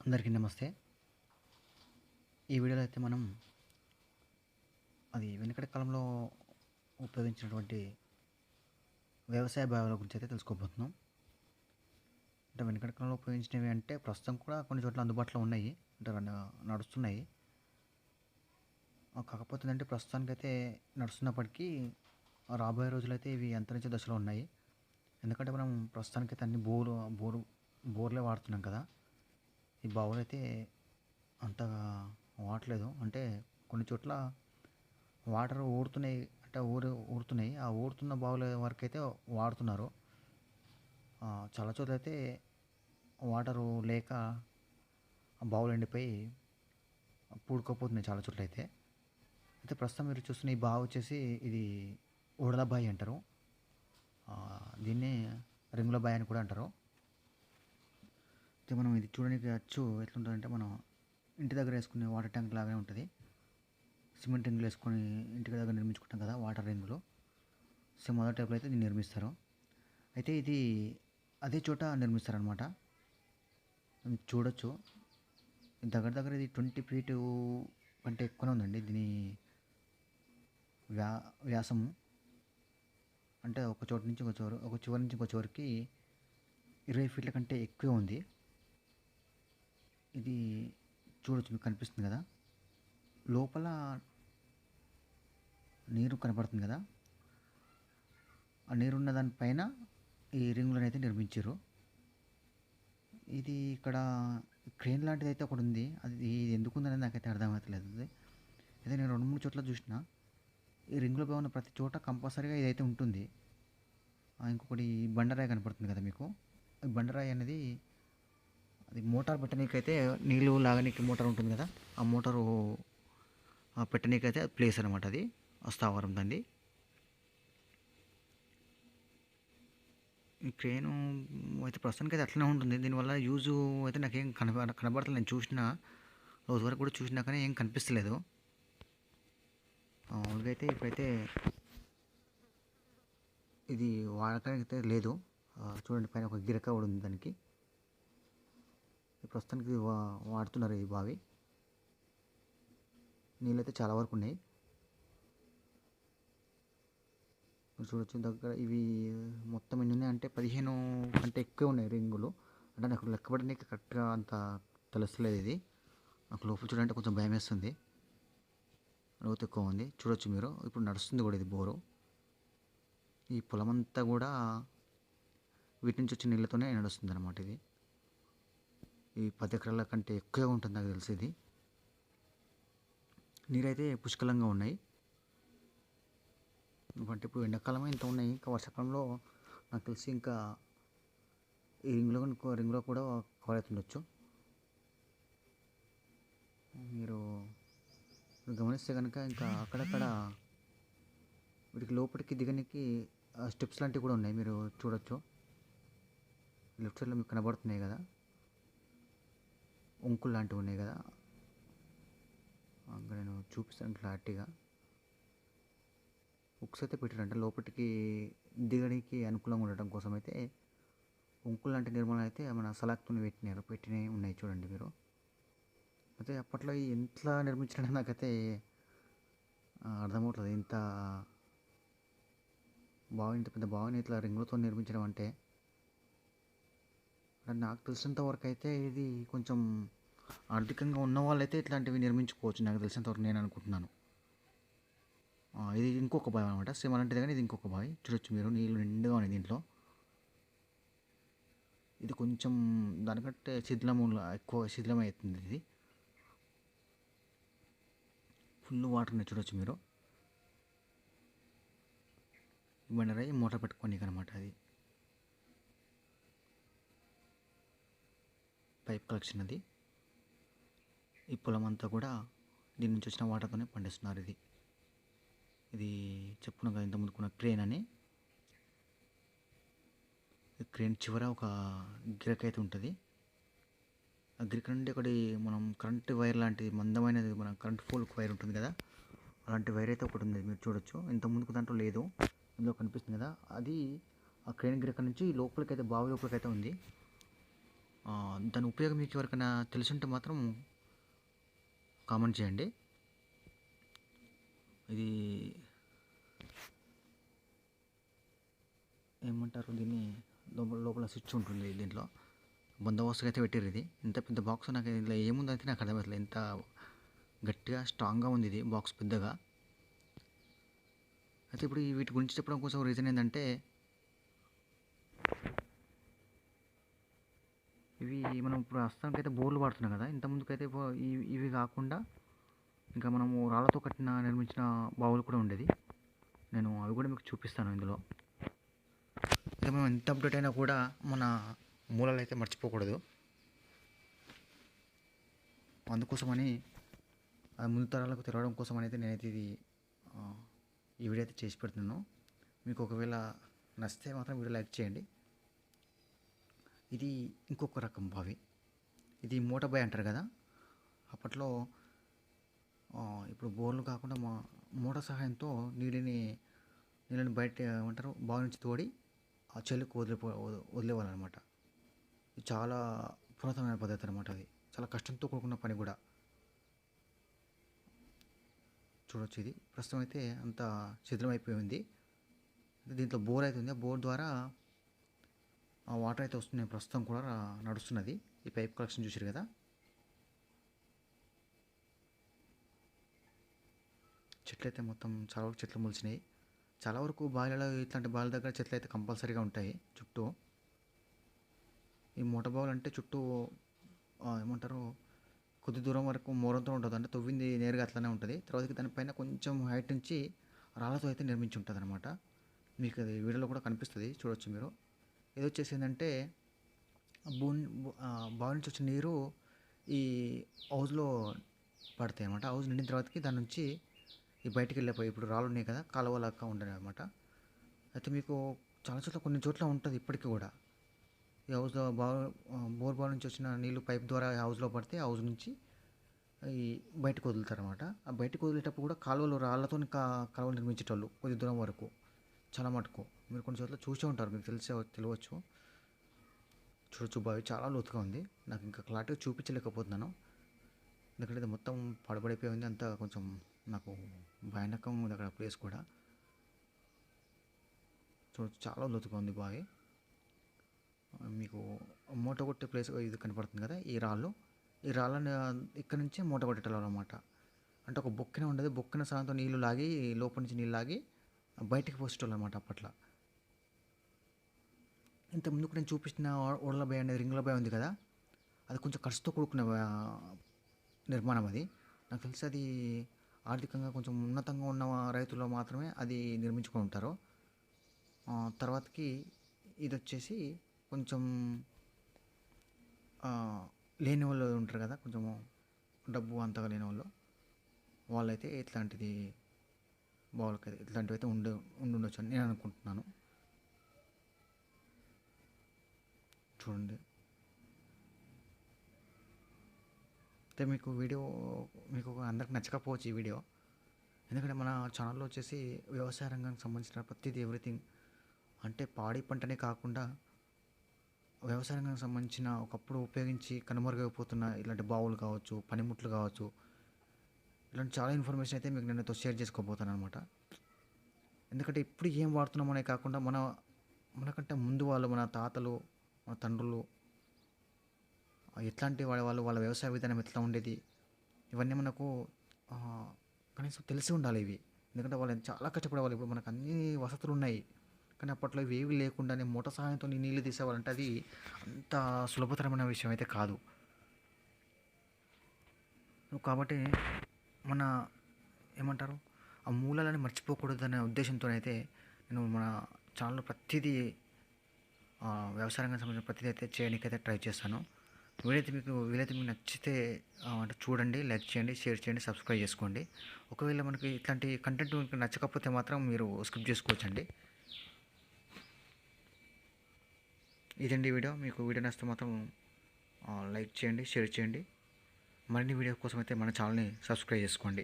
అందరికీ నమస్తే. ఈ వీడియోలో అయితే మనం వెనకటి కాలంలో ఉపయోగించినటువంటి వ్యవసాయ బావుల గురించి అయితే తెలుసుకోబోతున్నాం. అంటే వెనకటి కాలంలో ఉపయోగించినవి అంటే ప్రస్తుతం కూడా కొన్ని చోట్ల అందుబాటులో ఉన్నాయి. అంటే నడుస్తున్నాయి. కాకపోతే ఏంటంటే ప్రస్తుతానికైతే నడుస్తున్నప్పటికీ రాబోయే రోజులైతే ఇవి అంతరించే దశలో ఉన్నాయి. ఎందుకంటే మనం ప్రస్తుతానికైతే అన్ని బోర్లే వాడుతున్నాం కదా! ఈ బావులైతే అంతగా వాడట్లేదు. అంటే కొన్ని చోట్ల వాటర్ ఊరుతున్నాయి. అంటే ఊరుతున్నాయి. ఆ ఊరుతున్న బావుల వరకైతే వాడుతున్నారు. చాలా చోట్లయితే వాటరు లేక ఆ బావులు ఎండిపోయి పూడుకుపోతున్నాయి చాలా చోట్లయితే. అయితే ప్రస్తుతం మీరు చూస్తున్న ఈ బావి వచ్చేసి ఇది ఉడల బావి అంటారు. దీన్నే రింగుల బావి అని కూడా అంటారు. అయితే మనం ఇది చూడడానికి ఎట్లుంటుందంటే మనం ఇంటి దగ్గర వేసుకునే వాటర్ ట్యాంక్ లాగానే ఉంటుంది. సిమెంట్ రింగులు వేసుకొని ఇంటి దగ్గర నిర్మించుకుంటాం కదా వాటర్ రింగులు. సేమ్ మొదటి టైప్లో అయితే దీన్ని నిర్మిస్తారు. అయితే ఇది అదే చోట నిర్మిస్తారనమాట. మీరు చూడొచ్చు. దగ్గర దగ్గర ఇది 20 ఫీటు కంటే ఎక్కువనే ఉందండి దీని వ్యాసము. అంటే ఒక చోటు నుంచి ఒక చివరి నుంచి ఇంకో చివరికి 20 ఫీట్ల కంటే ఎక్కువే ఉంది. ఇది చూడొచ్చు, మీకు కనిపిస్తుంది కదా, లోపల నీరు కనపడుతుంది కదా, ఆ నీరున్న దానిపైన ఈ రింగులను అయితే నిర్మించారు. ఇది ఇక్కడ క్రేన్ లాంటిది అయితే ఒకటి ఉంది. అది ఎందుకు ఉందనేది నాకైతే అర్థమవుతలేదు. అయితే నేను 2-3 చోట్ల చూసిన ఈ రింగుల బావి ఉన్న ప్రతి చోట కంపల్సరీగా ఇదైతే ఉంటుంది. ఇంకొకటి బండరాయి కనపడుతుంది కదా మీకు. ఈ బండరాయి అనేది అది మోటార్ పెట్టనీకైతే నీళ్ళు లాగనీకి మోటార్ ఉంటుంది కదా, ఆ మోటారు పెట్టనీకైతే ప్లేస్ అనమాట. అది స్థావరం దాన్ని. ఈ క్రేను అయితే ప్రస్తుతానికి అయితే అట్లనే ఉంటుంది. దీనివల్ల యూజు అయితే నాకేం కనబడతలేదు. నేను చూసిన రోజు వరకు కూడా చూసినా కానీ ఏం కనిపిస్తలేదు. మామూలుగా అయితే ఇప్పుడైతే ఇది వాడకానికి అయితే లేదు. చూడండి, పైన ఒక గిరక కూడా ఉంది దానికి. ప్రస్తుతానికి వాడుతున్నారు ఈ బావి. నీళ్ళైతే చాలా వరకు ఉన్నాయి. చూడొచ్చు దగ్గర ఇవి మొత్తం ఎన్ని ఉన్నాయి అంటే 15 కంటే ఎక్కువ ఉన్నాయి రింగులు. అంటే నాకు లెక్కబడడానికి కరెక్ట్గా అంత తెలుస్తలేదు. ఇది నాకు లోపల చూడంటే కొంచెం భయం వేస్తుంది. లోతు ఎక్కువ ఉంది. చూడొచ్చు మీరు. ఇప్పుడు నడుస్తుంది కూడా ఇది బోరు. ఈ పొలం అంతా కూడా వీటి నుంచి వచ్చే నీళ్ళతోనే నడుస్తుంది అనమాట. ఇది ఈ 10 ఎకరాల కంటే ఎక్కువగా ఉంటుంది నాకు తెలిసి. ఇది నీరైతే పుష్కలంగా ఉన్నాయి. అంటే ఇప్పుడు ఎండాకాలమే ఇంత ఉన్నాయి, ఇంకా వర్షాకాలంలో నాకు తెలిసి ఇంకా ఈ రింగ్లో కూడా కవర్ అవుతుండొచ్చు. మీరు గమనిస్తే కనుక ఇంకా అక్కడక్కడ వీటికి లోపలికి దిగడానికి స్టెప్స్ లాంటివి కూడా ఉన్నాయి. మీరు చూడొచ్చు. లెఫ్ట్ సైడ్లో మీకు కనబడుతున్నాయి కదా, వంకులు లాంటివి ఉన్నాయి కదా. అక్కడ నేను చూపిస్తాను క్లారిటీగా. హుక్స్ అయితే పెట్టారంటే లోపలికి దిగడానికి అనుకూలంగా ఉండటం కోసం అయితే వంకులు లాంటి నిర్మాణం అయితే మన సలాక్తో పెట్టినవి ఉన్నాయి చూడండి మీరు. అయితే అప్పట్లో ఎంతలా నిర్మించడానికి నాకైతే అర్థమవుతుంది. ఇంత పెద్ద బావిని ఇట్లా రింగులతో నిర్మించడం అంటే నాకు తెలిసినంత వరకు అయితే ఇది కొంచెం ఆర్థికంగా ఉన్న వాళ్ళైతే ఇట్లాంటివి నిర్మించుకోవచ్చు, నాకు తెలిసినంత వరకు నేను అనుకుంటున్నాను. ఇది ఇంకొక బావి అనమాట. సేమ్ అలాంటిది కానీ ఇది ఇంకొక బావి. చూడొచ్చు మీరు, నీళ్ళు నిండుగా ఉన్నాయి దీంట్లో. ఇది కొంచెం దానికంటే ఎక్కువ శిథిలమవుతుంది. ఇది ఫుల్ వాటర్ ఉన్నాయి. చూడొచ్చు మీరు. బండరాయి మోటార్ పెట్టుకోనికి అనమాట. అది పైప్ కలెక్షన్. అది ఈ పొలం అంతా కూడా దీని నుంచి వచ్చిన వాటర్తోనే పండిస్తున్నారు. ఇది చెప్పుకున్నాం కదా ఇంతకుముందుకున్న క్రేన్ అని. క్రేన్ చివర ఒక గిరక అయితే ఉంటుంది. ఆ గిరక నుండి ఒకటి మనం కరెంట్ వైర్ లాంటిది మందమైనది, మన కరెంట్ పోల్ వైర్ ఉంటుంది కదా, అలాంటి వైర్ అయితే ఒకటి ఉంది. మీరు చూడొచ్చు. ఇంతకుముందుకు దాంట్లో లేదు, ఇందులో కనిపిస్తుంది కదా. అది ఆ క్రేన్ గిరక నుంచి లోపలికైతే బావి లోపలికైతే ఉంది. దాని ఉపయోగం మీకు ఎవరికైనా తెలిసుంటే మాత్రం కామెంట్ చేయండి. ఇది ఏమంటారు దీన్ని, లోపల లోపల స్విచ్ ఉంటుంది దీంట్లో. బందోబస్తుగా అయితే పెట్టారు ఇది. ఇంత పెద్ద బాక్స్ నాకు ఇందులో ఏముందైతే నాకు అర్థమవుతలేదు. ఇంత గట్టిగా స్ట్రాంగ్గా ఉంది ఇది బాక్స్ పెద్దగా. అయితే ఇప్పుడు వీటి గురించి చెప్పడం కోసం రీజన్ ఏంటంటే, ఇవి మనం ఇప్పుడు ప్రస్తుతానికైతే బోర్లు వాడుతున్నాం కదా. ఇంతకుముందుకైతే ఇవి కాకుండా ఇంకా మనము రాళ్ళతో నిర్మించిన బావులు కూడా ఉండేది. నేను అవి కూడా మీకు చూపిస్తాను ఇందులో. అయితే మనం ఎంత అప్డేట్ అయినా కూడా మన మూలాలు అయితే మర్చిపోకూడదు. అందుకోసమని ముందు తరాలకు తెలవడం కోసం అనేది నేనైతే ఈ వీడియో అయితే చేసి పెడుతున్నాను. మీకు ఒకవేళ నచ్చితే మాత్రం వీడియో లైక్ చేయండి. ఇది ఇంకొక రకం బావి. ఇది మూట బావి అంటారు కదా. అప్పట్లో ఇప్పుడు బోర్లు కాకుండా మూట సహాయంతో నీళ్ళని బయట ఏమంటారు బావి నుంచి తోడి ఆ చెల్లుకు వదిలేవాళ్ళనమాట. ఇది చాలా పురాతనమైన పద్ధతి అనమాట. అది చాలా కష్టంతో కూడుకున్న పని కూడా. చూడొచ్చు, ఇది ప్రస్తుతం అయితే అంత శిథిలమైపోయింది. దీంట్లో బోర్ అయితే ఉంది. ఆ బోర్ ద్వారా ఆ వాటర్ అయితే వస్తున్నాయి. ప్రస్తుతం కూడా నడుస్తున్నది. ఈ పైప్ కలెక్షన్ చూసారు కదా. చెట్లు అయితే మొత్తం చాలా వరకు చెట్లు మొలిచినాయి. చాలా వరకు బావిలలో ఇట్లాంటి బావిల దగ్గర చెట్లు అయితే కంపల్సరీగా ఉంటాయి చుట్టూ. ఈ మూట బావులు అంటే చుట్టూ ఏమంటారు, కొద్ది దూరం వరకు మూరంతో ఉంటుంది. అంటే తవ్వింది నేరుగా అట్లనే ఉంటుంది. తర్వాత దానిపైన కొంచెం హైట్ నుంచి రాళ్ళతో అయితే నిర్మించి ఉంటుంది అనమాట. మీకు అది వీడియోలో కూడా కనిపిస్తుంది, చూడొచ్చు మీరు. ఇది వచ్చేసి ఏంటంటే, బావి నుంచి వచ్చిన నీరు ఈ హౌజ్లో పడతాయి అన్నమాట. హౌజ్ నిండిన తర్వాతకి దాని నుంచి ఈ బయటికి వెళ్ళిపోయి, ఇప్పుడు రాళ్ళు ఉన్నాయి కదా, కాలువలాగా ఉండదు అనమాట. అయితే మీకు చాలా చోట్ల కొన్ని చోట్ల ఉంటుంది ఇప్పటికీ కూడా. ఈ హౌస్లో బోర్ బావి నుంచి వచ్చిన నీళ్ళు పైప్ ద్వారా హౌస్లో పడితే హౌస్ నుంచి ఈ బయటకు వదులుతారు అనమాట. ఆ బయటకు వదిలేటప్పుడు కూడా కాలువలు రాళ్ళతో కాలువలు నిర్మించేటోళ్ళు కొద్ది దూరం వరకు, చాలా మటుకు. మీరు కొన్ని చోట్ల చూసే ఉంటారు, మీకు తెలియవచ్చు. చూడొచ్చు, బావి చాలా లోతుగా ఉంది. నాకు ఇంకా క్లారిటీగా చూపించలేకపోతున్నాను, ఎందుకంటే ఇది మొత్తం పడబడిపోయి ఉంది. అంతా కొంచెం నాకు భయానకంగా ఉంది అక్కడ ప్లేస్ కూడా. చూడొచ్చు, చాలా లోతుగా ఉంది బావి. మీకు మూట కొట్టే ప్లేస్ ఇది కనపడుతుంది కదా, ఈ రాళ్ళని ఇక్కడ నుంచి మూట కొట్టేటోళ్ళు అనమాట. అంటే ఒక బొక్కెన ఉండదు, బొక్కెన సాయంతో నీళ్ళు లాగి, లోపల నుంచి నీళ్ళు లాగి బయటికి పోసేటోళ్ళు అనమాట అప్పట్లో. ఇంత ముందుకు నేను చూపించిన ఓడల బావి అనేది, రింగుల బావి ఉంది కదా, అది కొంచెం ఖర్చుతో కూడుకున్న నిర్మాణం. అది నాకు తెలిసి అది ఆర్థికంగా కొంచెం ఉన్నతంగా ఉన్న రైతులు మాత్రమే అది నిర్మించుకొని ఉంటారు. తర్వాతకి ఇది వచ్చేసి కొంచెం లేని వాళ్ళు ఉంటారు కదా, కొంచెం డబ్బు అంతగా లేని వాళ్ళైతే ఇట్లాంటిది బావులకి ఇట్లాంటివి అయితే ఉండొచ్చు అని నేను అనుకుంటున్నాను. చూడండి. అయితే మీకు అందరికి నచ్చకపోవచ్చు ఈ వీడియో, ఎందుకంటే మన ఛానల్లో వచ్చేసి వ్యవసాయ రంగానికి సంబంధించిన ప్రతిదీ, ఎవ్రీథింగ్, అంటే పాడి పంటనే కాకుండా వ్యవసాయ రంగానికి సంబంధించిన ఒకప్పుడు ఉపయోగించి కనుమరుగైపోతున్న ఇలాంటి బావులు కావచ్చు, పనిముట్లు కావచ్చు, ఇలాంటి చాలా ఇన్ఫర్మేషన్ అయితే మీకు నేనైతే షేర్ చేసుకోబోతాను అనమాట. ఎందుకంటే ఇప్పుడు ఏం వాడుతున్నామనే కాకుండా మనకంటే ముందు వాళ్ళు, మన తాతలు, మన తండ్రులు ఎట్లాంటి వాళ్ళ వ్యవసాయ విధానం ఎట్లా ఉండేది, ఇవన్నీ మనకు కనీసం తెలిసి ఉండాలి ఇవి. ఎందుకంటే వాళ్ళు చాలా కష్టపడేవాళ్ళు. ఇప్పుడు మనకు అన్ని వసతులు ఉన్నాయి, కానీ అప్పట్లో ఇవి ఏవి లేకుండానే మూట సహాయంతో నీళ్ళు తీసేవాళ్ళంటే అది అంత సులభతరమైన విషయం అయితే కాదు. కాబట్టి మన ఏమంటారు, ఆ మూలాలని మర్చిపోకూడదనే ఉద్దేశంతో అయితే నేను మన ఛానల్లో ప్రతిదీ వ్యవసాయ రంగానికి సంబంధించిన ప్రతిదీ అయితే చేయడానికైతే ట్రై చేస్తాను. వీలైతే మీకు నచ్చితే అంటే చూడండి, లైక్ చేయండి, షేర్ చేయండి, సబ్స్క్రైబ్ చేసుకోండి. ఒకవేళ మనకి ఇట్లాంటి కంటెంట్ మీకు నచ్చకపోతే మాత్రం మీరు స్కిప్ చేసుకోవచ్చండి. ఇదండి వీడియో. మీకు వీడియో నచ్చితే మాత్రం లైక్ చేయండి, షేర్ చేయండి. మరిన్ని వీడియో కోసం అయితే మన ఛానల్ని సబ్స్క్రైబ్ చేసుకోండి.